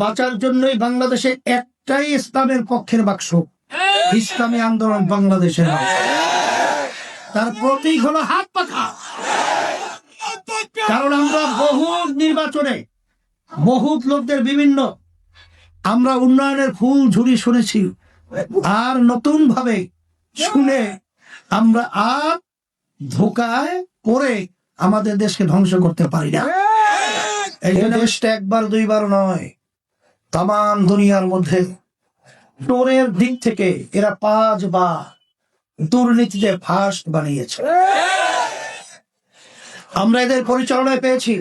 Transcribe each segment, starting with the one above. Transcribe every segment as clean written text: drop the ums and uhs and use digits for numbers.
বাঁচার জন্যই বাংলাদেশে একটাই ইসলামের পক্ষের বাক্স, ইসলামী আন্দোলন বাংলাদেশের বাক্স। তার প্রতীক হলো হাত পাখা। কারণ আমরা বহুত নির্বাচনে বহুত লোকদের বিভিন্ন আমরা উন্নয়নের ফুল ঝুরি শুনেছি, আর নতুন ভাবে শুনে আমরা আর ধোকায় পড়ে আমাদের দেশকে ধ্বংস করতে পারি না। এই দেশটা একবার দুইবার নয়, তাম দুনিয়ার মধ্যে চোরের দিক থেকে এরা 5 বার দুর্নীতিতে ফার্স্ট বানিয়েছে। আমরা এদের পরিচালনায় পেয়েছি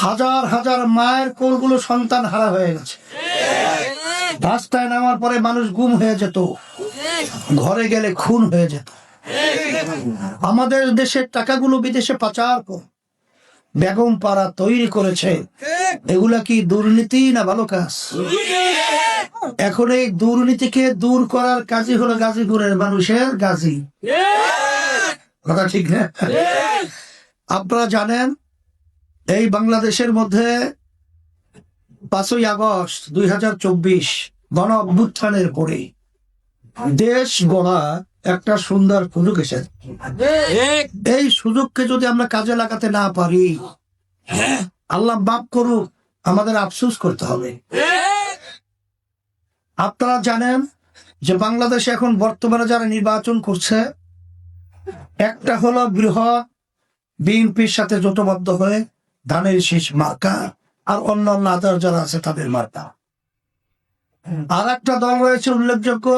হাজার হাজার মায়ের কোলগুলো সন্তান হারা হয়ে গেছে। রাস্তায় নামার পরে মানুষ গুম হয়ে যেত, ঘরে গেলে খুন হয়ে যেত। আমাদের দেশের টাকাগুলো বিদেশে পাচার করে বেগম পাড়া তৈরি করেছে। এগুলা কি দুর্নীতি না ভালো কাজ? এখন এই দুর্নীতিকে দূর করার কাজই হলো গাজীপুরের মানুষের গাজী। কথা ঠিক না? আপনারা জানেন এই বাংলাদেশের মধ্যে 5ই আগস্ট 2024 গণ অভ্যুত্থানের পরে দেশ গড়া একটা সুন্দর সুযোগ এসেছে। এই সুযোগকে যদি আমরা কাজে লাগাতে না পারি, আল্লাহ মাফ করুক, আমাদের আফসোস করতে হবে। আপনারা জানেন যে বাংলাদেশে এখন বর্তমানে যারা নির্বাচন করছে, একটা হলো বৃহৎ বিএনপির সাথে জোটবদ্ধ হয়ে ধানের শীষ মার্কা, আর অন্যান্য আদার যারা আছে তাদের মার্কা। আর একটা দল রয়েছে উল্লেখযোগ্য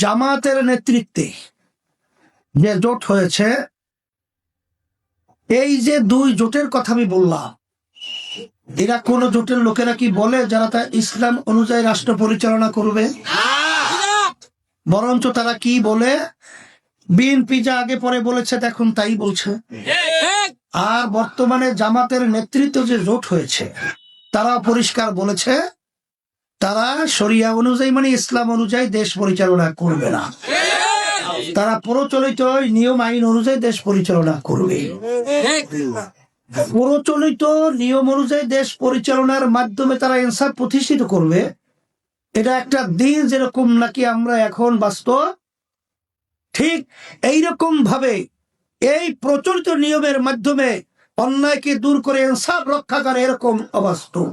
জামাতের নেতৃত্বে যে জোট হয়েছে। এই যে 2 জোটের কথা আমি বললাম, এরা কোন জোটের লোকেরা কি বলে যারা তা ইসলাম অনুযায়ী রাষ্ট্র পরিচালনা করবে? বরঞ্চ তারা কি বলে, বিএনপি যা আগে পরে বলেছে এখন তাই বলছে। আর বর্তমানে জামাতের নেতৃত্ব যে জোট হয়েছে, তারা পরিষ্কার বলেছে তারা শরিয়া অনুযায়ী মানে ইসলাম অনুযায়ী দেশ পরিচালনা করবে না, তারা প্রচলিত নিয়ম আইন অনুযায়ী দেশ পরিচালনা করবে। প্রচলিত নিয়ম অনুযায়ী দেশ পরিচালনার মাধ্যমে তারা ইনসাফ প্রতিষ্ঠিত করবে। এটা একটা দিন যেরকম নাকি আমরা এখন বাস্তব, ঠিক এইরকম ভাবে এই প্রচলিত নিয়মের মাধ্যমে অন্যায়কে দূর করে ইনসাফ রক্ষা করে, এরকম অবাস্তব।